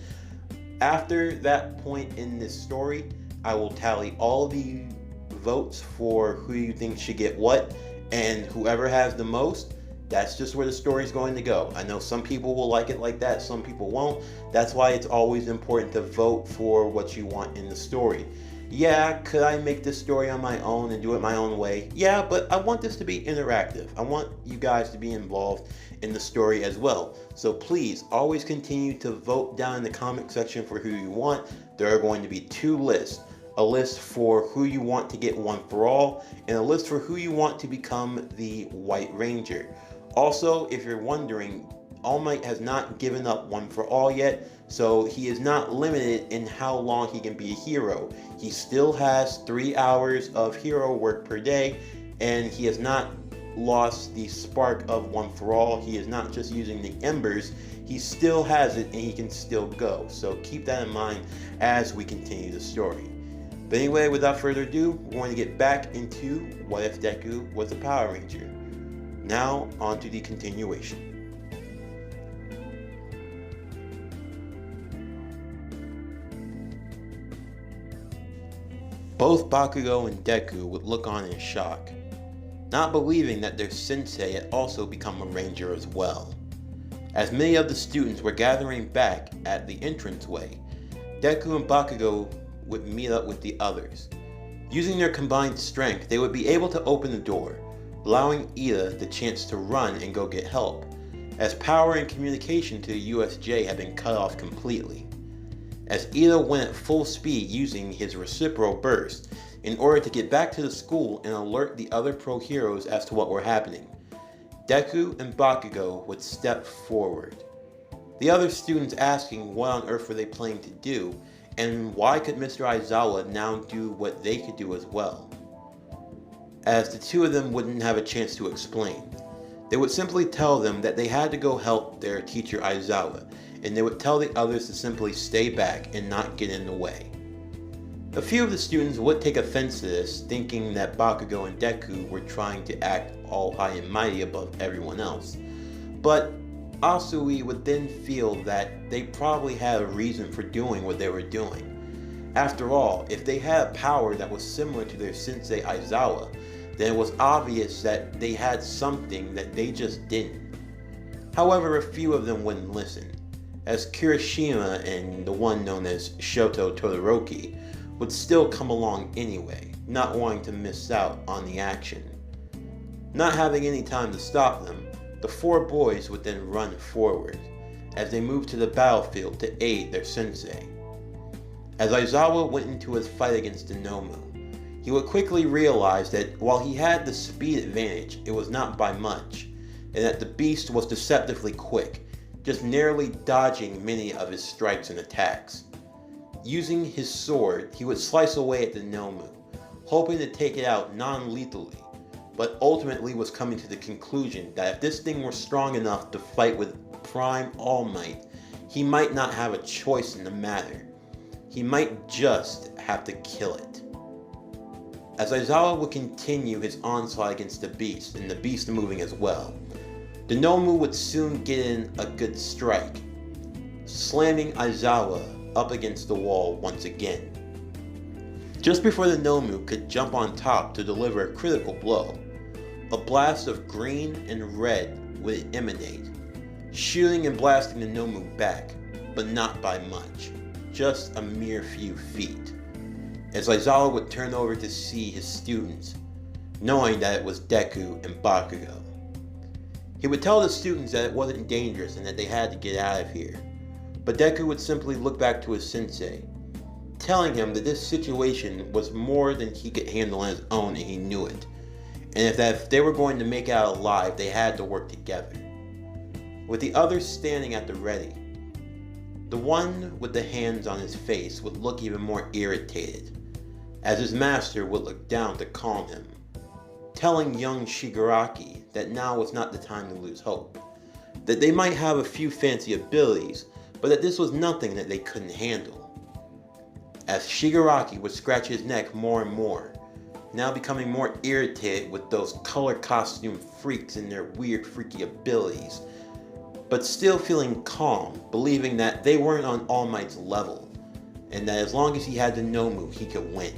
after that point in this story, I will tally all the votes for who you think should get what, and whoever has the most, that's just where the story is going to go. I know some people will like it like that, some people won't. That's why it's always important to vote for what you want in the story. Yeah, could I make this story on my own and do it my own way? Yeah, but I want this to be interactive. I want you guys to be involved in the story as well. So please, always continue to vote down in the comment section for who you want. There are going to be two lists. A list for who you want to get One for All, and a list for who you want to become the White Ranger. Also, if you're wondering, All Might has not given up One for All yet, so he is not limited in how long he can be a hero. He still has 3 hours of hero work per day, and he has not lost the spark of One for All. He is not just using the embers, he still has it and he can still go. So keep that in mind as we continue the story. But anyway, without further ado, we're going to get back into What If Deku Was a Power Ranger. Now, on to the continuation. Both Bakugo and Deku would look on in shock, not believing that their sensei had also become a ranger as well. As many of the students were gathering back at the entranceway, Deku and Bakugo would meet up with the others. Using their combined strength, they would be able to open the door, allowing Ida the chance to run and go get help, as power and communication to the USJ had been cut off completely. As Ida went at full speed using his reciprocal burst in order to get back to the school and alert the other pro heroes as to what were happening, Deku and Bakugo would step forward. The other students asking what on earth were they planning to do, and why could Mr. Aizawa now do what they could do as well? As the two of them wouldn't have a chance to explain. They would simply tell them that they had to go help their teacher Aizawa, and they would tell the others to simply stay back and not get in the way. A few of the students would take offense to this, thinking that Bakugo and Deku were trying to act all high and mighty above everyone else. But Asui would then feel that they probably had a reason for doing what they were doing. After all, if they had a power that was similar to their sensei Aizawa, then it was obvious that they had something that they just didn't. However, a few of them wouldn't listen, as Kirishima and the one known as Shoto Todoroki would still come along anyway, not wanting to miss out on the action. Not having any time to stop them, the four boys would then run forward, as they moved to the battlefield to aid their sensei. As Aizawa went into his fight against Denomu, he would quickly realize that while he had the speed advantage, it was not by much, and that the beast was deceptively quick, just narrowly dodging many of his strikes and attacks. Using his sword, he would slice away at Denomu, hoping to take it out non-lethally, but ultimately was coming to the conclusion that if this thing were strong enough to fight with Prime All Might, he might not have a choice in the matter. He might just have to kill it. As Aizawa would continue his onslaught against the beast, and the beast moving as well, Denomu would soon get in a good strike, slamming Aizawa up against the wall once again. Just before Denomu could jump on top to deliver a critical blow, a blast of green and red would emanate, shooting and blasting Denomu back, but not by much, just a mere few feet, as Aizawa would turn over to see his students, knowing that it was Deku and Bakugo. He would tell the students that it wasn't dangerous and that they had to get out of here, but Deku would simply look back to his sensei, telling him that this situation was more than he could handle on his own and he knew it, and if they were going to make it out alive, they had to work together. With the others standing at the ready, The one with the hands on his face would look even more irritated, as his master would look down to calm him, telling young Shigaraki that now was not the time to lose hope, that they might have a few fancy abilities, but that this was nothing that they couldn't handle. As Shigaraki would scratch his neck more and more, now becoming more irritated with those color costume freaks and their weird freaky abilities, but still feeling calm, believing that they weren't on All Might's level, and that as long as he had the Nomu, he could win.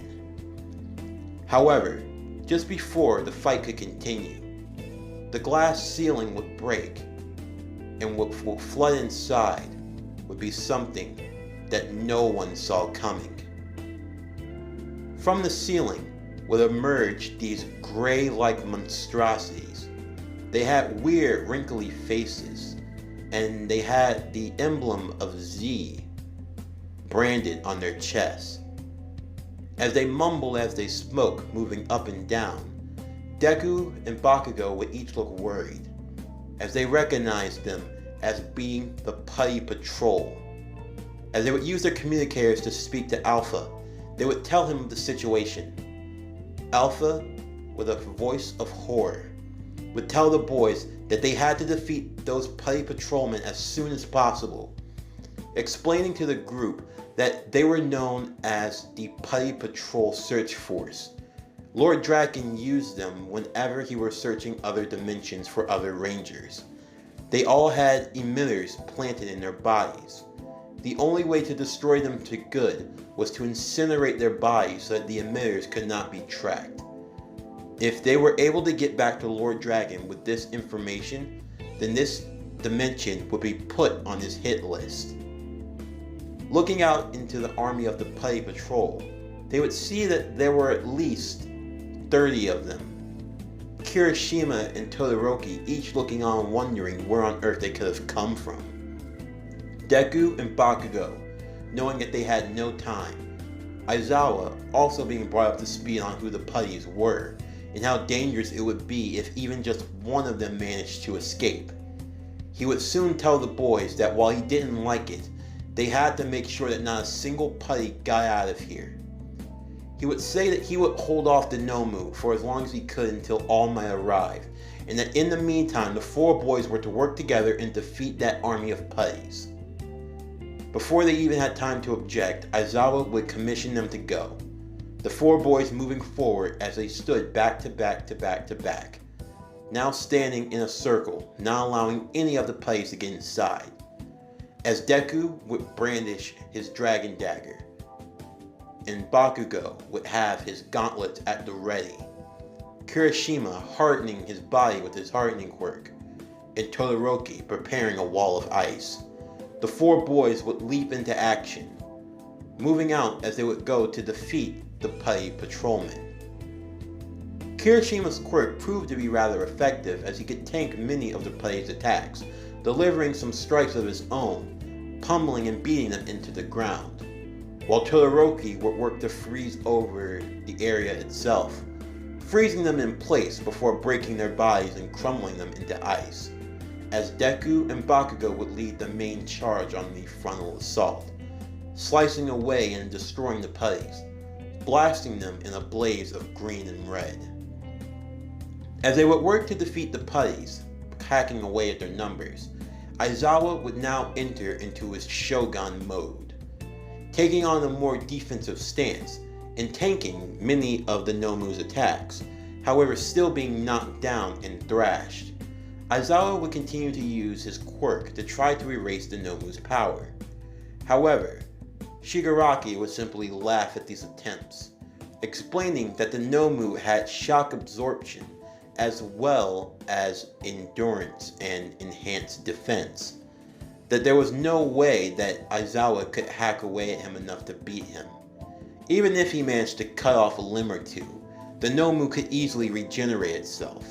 However, just before the fight could continue, the glass ceiling would break, and what would flood inside would be something that no one saw coming. From the ceiling would emerge these gray-like monstrosities. They had weird, wrinkly faces, and they had the emblem of Z branded on their chests. As they mumbled as they spoke, moving up and down, Deku and Bakugo would each look worried, as they recognized them as being the Putty Patrol. As they would use their communicators to speak to Alpha, they would tell him of the situation. Alpha, with a voice of horror, would tell the boys that they had to defeat those Putty Patrolmen as soon as possible, explaining to the group that they were known as the Putty Patrol Search Force. Lord Draken used them whenever he were searching other dimensions for other Rangers. They all had emitters planted in their bodies. The only way to destroy them to good was to incinerate their bodies so that the emitters could not be tracked. If they were able to get back to Lord Dragon with this information, then this dimension would be put on his hit list. Looking out into the army of the Putty Patrol, they would see that there were at least 30 of them. Kirishima and Todoroki each looking on wondering where on earth they could have come from. Deku and Bakugo, knowing that they had no time. Aizawa also being brought up to speed on who the putties were, and how dangerous it would be if even just one of them managed to escape. He would soon tell the boys that while he didn't like it, they had to make sure that not a single putty got out of here. He would say that he would hold off the Nomu for as long as he could until All Might arrived, and that in the meantime the four boys were to work together and defeat that army of putties. Before they even had time to object, Aizawa would commission them to go, the four boys moving forward as they stood back to back to back to back, now standing in a circle, not allowing any of the putties to get inside, as Deku would brandish his dragon dagger, and Bakugo would have his gauntlets at the ready, Kirishima hardening his body with his hardening quirk, and Todoroki preparing a wall of ice. The four boys would leap into action, moving out as they would go to defeat the Putty Patrolmen. Kirishima's quirk proved to be rather effective as he could tank many of the putties' attacks, delivering some strikes of his own, pummeling and beating them into the ground, while Todoroki would work to freeze over the area itself, freezing them in place before breaking their bodies and crumbling them into ice, as Deku and Bakugo would lead the main charge on the frontal assault, slicing away and destroying the putties, blasting them in a blaze of green and red. As they would work to defeat the putties, hacking away at their numbers, Aizawa would now enter into his Shogun mode, taking on a more defensive stance and tanking many of the Nomu's attacks, however still being knocked down and thrashed. Aizawa would continue to use his quirk to try to erase the Nomu's power. However, Shigaraki would simply laugh at these attempts, explaining that the Nomu had shock absorption as well as endurance and enhanced defense, that there was no way that Aizawa could hack away at him enough to beat him. Even if he managed to cut off a limb or two, the Nomu could easily regenerate itself.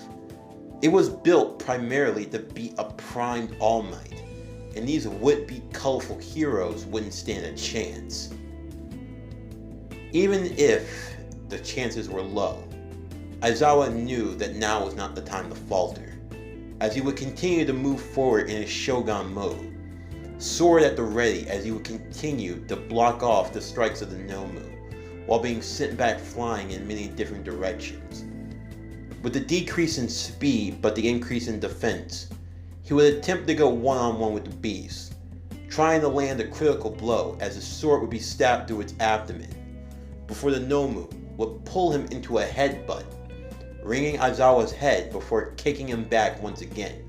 It was built primarily to beat a primed All Might, and these would-be colorful heroes wouldn't stand a chance. Even if the chances were low, Aizawa knew that now was not the time to falter, as he would continue to move forward in his Shogun mode, sword at the ready as he would continue to block off the strikes of the Nomu, while being sent back flying in many different directions. With the decrease in speed but the increase in defense, he would attempt to go one-on-one with the beast, trying to land a critical blow as his sword would be stabbed through its abdomen, before the Nomu would pull him into a headbutt, ringing Aizawa's head before kicking him back once again,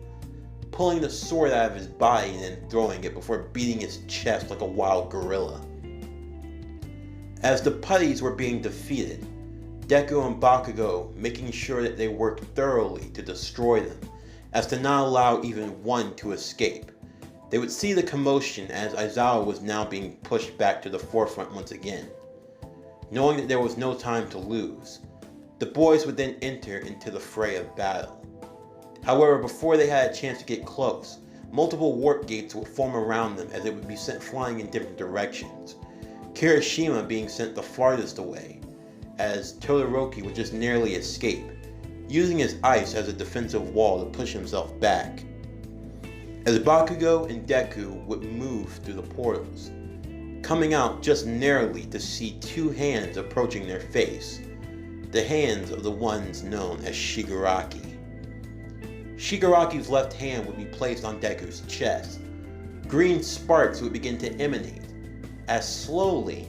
pulling the sword out of his body and then throwing it before beating his chest like a wild gorilla. As the putties were being defeated, Deku and Bakugo making sure that they worked thoroughly to destroy them, as to not allow even one to escape. They would see the commotion as Aizawa was now being pushed back to the forefront once again. Knowing that there was no time to lose, the boys would then enter into the fray of battle. However, before they had a chance to get close, multiple warp gates would form around them as they would be sent flying in different directions, Kirishima being sent the farthest away, as Todoroki would just narrowly escape, using his ice as a defensive wall to push himself back. As Bakugo and Deku would move through the portals, coming out just narrowly to see two hands approaching their face, the hands of the ones known as Shigaraki. Shigaraki's left hand would be placed on Deku's chest. Green sparks would begin to emanate, as slowly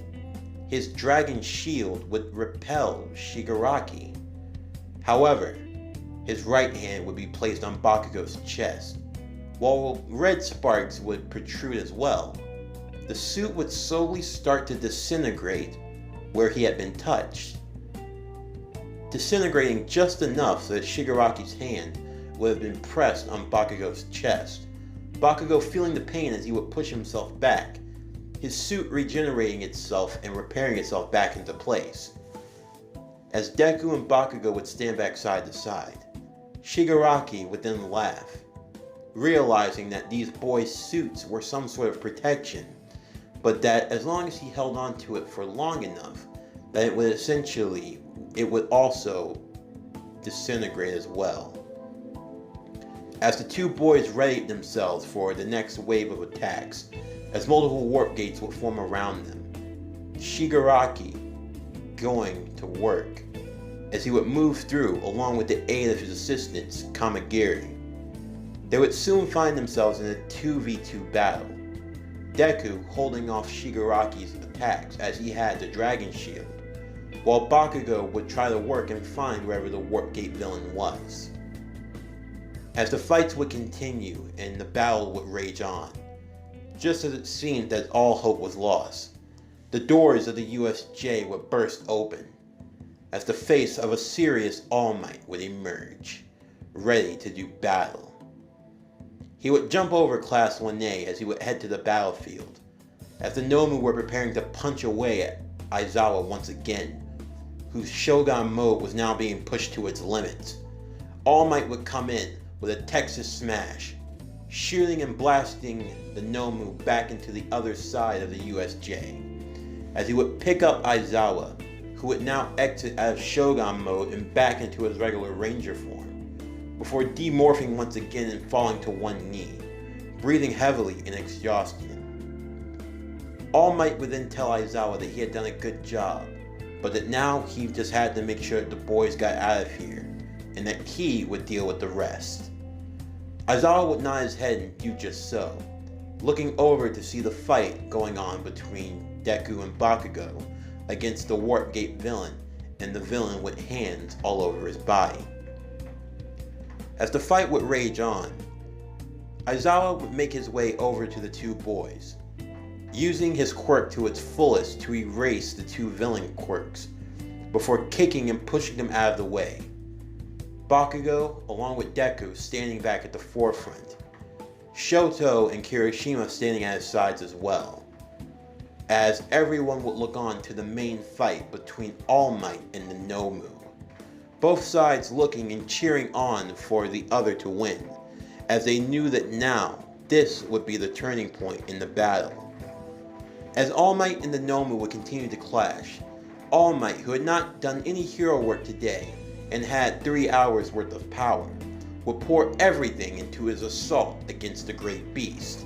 his dragon shield would repel Shigaraki. However, his right hand would be placed on Bakugo's chest, while red sparks would protrude as well. The suit would slowly start to disintegrate where he had been touched, disintegrating just enough so that Shigaraki's hand would have been pressed on Bakugo's chest, Bakugo feeling the pain as he would push himself back, his suit regenerating itself and repairing itself back into place. As Deku and Bakugo would stand back side to side, Shigaraki would then laugh, realizing that these boys' suits were some sort of protection, but that as long as he held on to it for long enough, that it would also disintegrate as well. As the two boys readied themselves for the next wave of attacks, as multiple warp gates would form around them, Shigaraki going to work, as he would move through along with the aid of his assistants, Kamigiri. They would soon find themselves in a 2v2 battle, Deku holding off Shigaraki's attacks as he had the dragon shield, while Bakugo would try to work and find wherever the warp gate villain was. As the fights would continue and the battle would rage on, just as it seemed that all hope was lost, the doors of the USJ would burst open, as the face of a serious All Might would emerge, ready to do battle. He would jump over Class 1A as he would head to the battlefield, as the Nomu were preparing to punch away at Aizawa once again, whose Shogun mode was now being pushed to its limits. All Might would come in with a Texas smash, shooting and blasting the Nomu back into the other side of the USJ, as he would pick up Aizawa, who would now exit out of Shogun mode and back into his regular Ranger form, before demorphing once again and falling to one knee, breathing heavily in exhaustion. All Might would then tell Aizawa that he had done a good job, but that now he just had to make sure that the boys got out of here, and that he would deal with the rest. Aizawa would nod his head and do just so, looking over to see the fight going on between Deku and Bakugo against the Warp Gate villain and the villain with hands all over his body. As the fight would rage on, Aizawa would make his way over to the two boys, using his quirk to its fullest to erase the two villain quirks, before kicking and pushing them out of the way. Bakugo, along with Deku, standing back at the forefront, Shoto and Kirishima standing at his sides as well, as everyone would look on to the main fight between All Might and the Nomu, both sides looking and cheering on for the other to win, as they knew that now this would be the turning point in the battle. As All Might and the Nomu would continue to clash, All Might, who had not done any hero work today and had 3 hours worth of power, would pour everything into his assault against the great beast.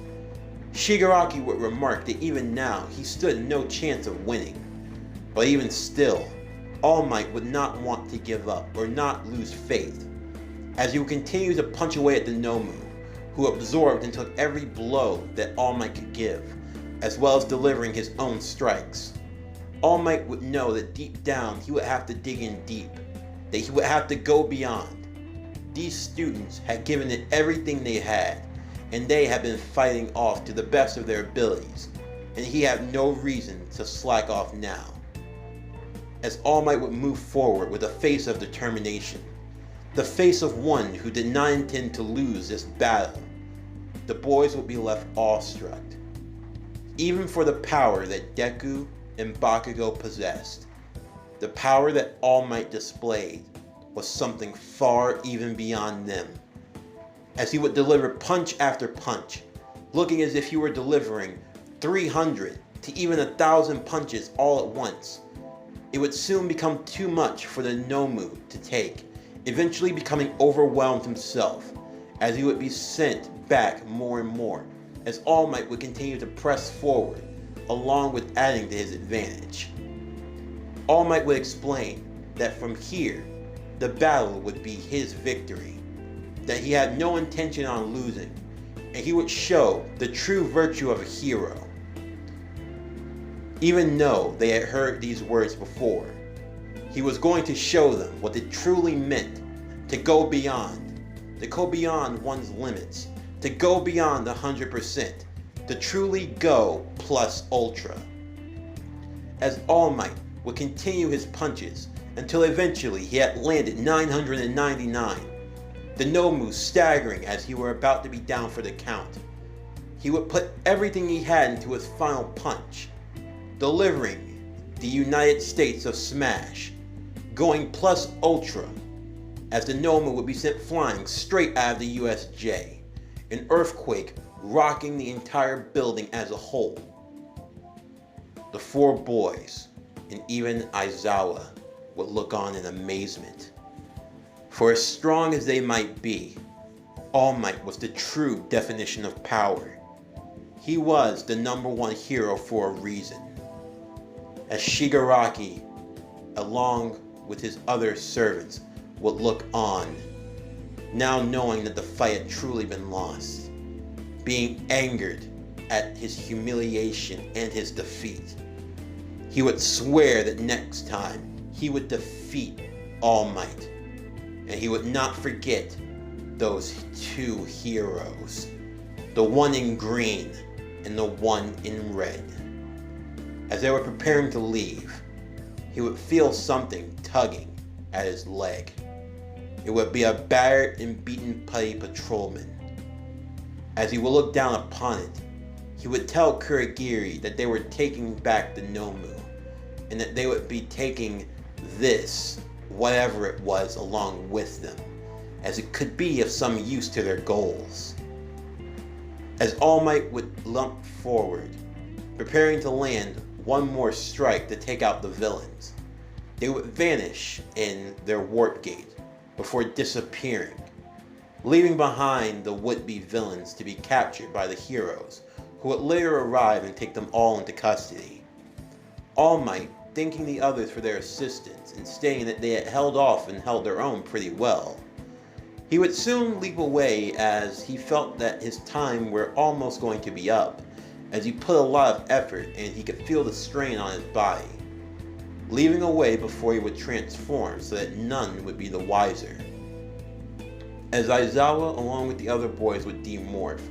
Shigaraki would remark that even now he stood no chance of winning. But even still, All Might would not want to give up or not lose faith, as he would continue to punch away at the Nomu, who absorbed and took every blow that All Might could give, as well as delivering his own strikes. All Might would know that deep down he would have to dig in deep, that he would have to go beyond. These students had given it everything they had, and they had been fighting off to the best of their abilities, and he had no reason to slack off now. As All Might would move forward with a face of determination, the face of one who did not intend to lose this battle, the boys would be left awestruck. Even for the power that Deku and Bakugo possessed, the power that All Might displayed was something far even beyond them. As he would deliver punch after punch, looking as if he were delivering 300 to even 1,000 punches all at once, it would soon become too much for the Nomu to take, eventually becoming overwhelmed himself, as he would be sent back more and more, as All Might would continue to press forward, along with adding to his advantage. All Might would explain that from here, the battle would be his victory, that he had no intention on losing, and he would show the true virtue of a hero. Even though they had heard these words before, he was going to show them what it truly meant to go beyond one's limits, to go beyond 100%, to truly go plus ultra. As All Might would continue his punches until eventually he had landed 999, the Nomu staggering as he were about to be down for the count. He would put everything he had into his final punch, delivering the United States of Smash, going plus ultra, as the Nomu would be sent flying straight out of the USJ, an earthquake rocking the entire building as a whole. The four boys, and even Aizawa, would look on in amazement. For as strong as they might be, All Might was the true definition of power. He was the #1 hero for a reason. As Shigaraki, along with his other servants, would look on, now knowing that the fight had truly been lost, being angered at his humiliation and his defeat, he would swear that next time he would defeat All Might, and he would not forget those two heroes, the one in green and the one in red. As they were preparing to leave, he would feel something tugging at his leg. It would be a battered and beaten petty patrolman. As he would look down upon it, he would tell Kurogiri that they were taking back the Nomu, and that they would be taking this, whatever it was, along with them, as it could be of some use to their goals. As All Might would lump forward, preparing to land one more strike to take out the villains, they would vanish in their warp gate before disappearing, leaving behind the would-be villains to be captured by the heroes, who would later arrive and take them all into custody. All Might thanking the others for their assistance and stating that they had held off and held their own pretty well. He would soon leap away as he felt that his time were almost going to be up, as he put a lot of effort and he could feel the strain on his body, leaving away before he would transform so that none would be the wiser. As Aizawa along with the other boys would demorph,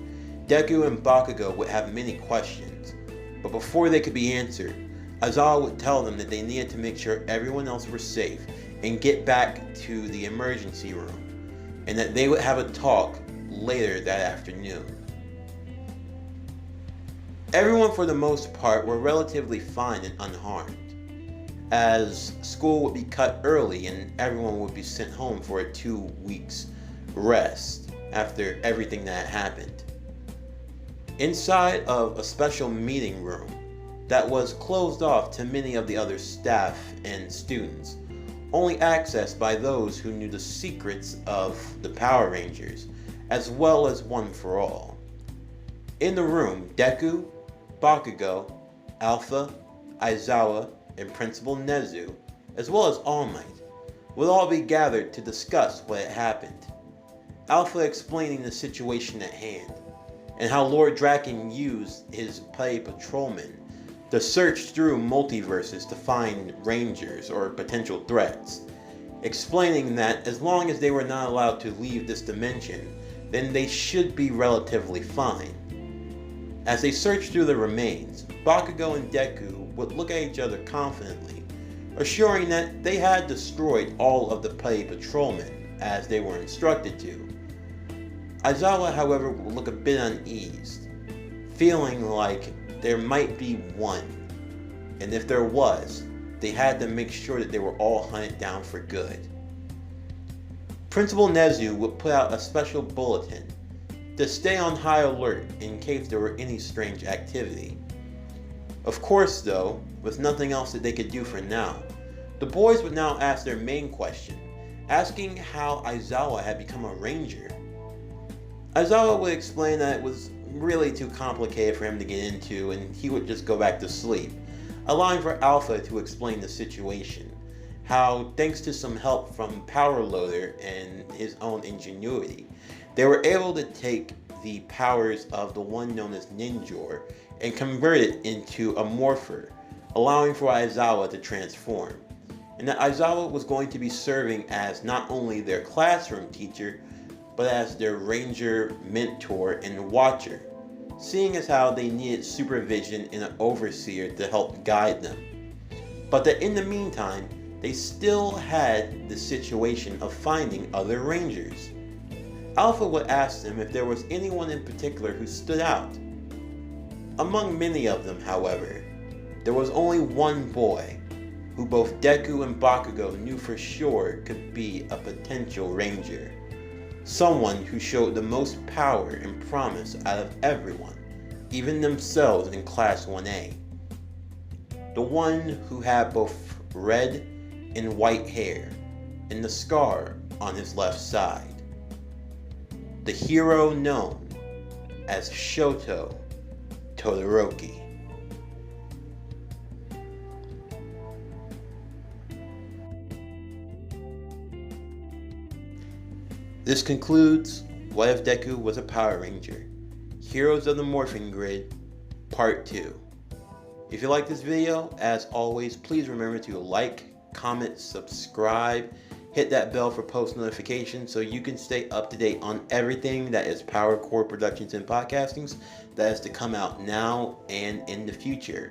Deku and Bakugo would have many questions, but before they could be answered, Aizawa would tell them that they needed to make sure everyone else were safe and get back to the emergency room, and that they would have a talk later that afternoon. Everyone for the most part were relatively fine and unharmed, as school would be cut early and everyone would be sent home for a 2 weeks rest after everything that happened. Inside of a special meeting room that was closed off to many of the other staff and students, only accessed by those who knew the secrets of the Power Rangers, as well as One for All. In the room, Deku, Bakugo, Alpha, Aizawa, and Principal Nezu, as well as All Might, would all be gathered to discuss what had happened. Alpha explaining the situation at hand, and how Lord Draken used his Play Patrolmen to search through multiverses to find rangers or potential threats, explaining that as long as they were not allowed to leave this dimension, then they should be relatively fine. As they searched through the remains, Bakugo and Deku would look at each other confidently, assuring that they had destroyed all of the Play Patrolmen as they were instructed to. Aizawa, however, would look a bit uneased, feeling like there might be one, and if there was, they had to make sure that they were all hunted down for good. Principal Nezu would put out a special bulletin to stay on high alert in case there were any strange activity. Of course, though, with nothing else that they could do for now, the boys would now ask their main question, asking how Aizawa had become a ranger. Aizawa would explain that it was really too complicated for him to get into and he would just go back to sleep, allowing for Alpha to explain the situation, how thanks to some help from Power Loader and his own ingenuity, they were able to take the powers of the one known as Ninjor and convert it into a morpher, allowing for Aizawa to transform, and that Aizawa was going to be serving as not only their classroom teacher, but as their ranger, mentor, and watcher, seeing as how they needed supervision and an overseer to help guide them. But that in the meantime, they still had the situation of finding other rangers. Alpha would ask them if there was anyone in particular who stood out. Among many of them, however, there was only one boy who both Deku and Bakugo knew for sure could be a potential ranger. Someone who showed the most power and promise out of everyone, even themselves in Class 1A. The one who had both red and white hair, and the scar on his left side. The hero known as Shoto Todoroki. This concludes What If Deku Was a Power Ranger? Heroes of the Morphing Grid, Part 2. If you like this video, as always, please remember to like, comment, subscribe, hit that bell for post notifications so you can stay up to date on everything that is Power Core Productions and Podcastings that is to come out now and in the future.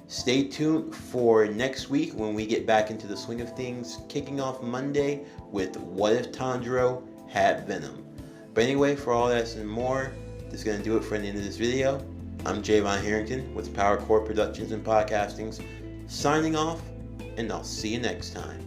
Stay tuned for next week when we get back into the swing of things, kicking off Monday with What If Tanjiro Had Venom. But anyway, for all that and more, that's going to do it for the end of this video. I'm Javon Harrington with Power Core Productions and Podcastings, signing off, and I'll see you next time.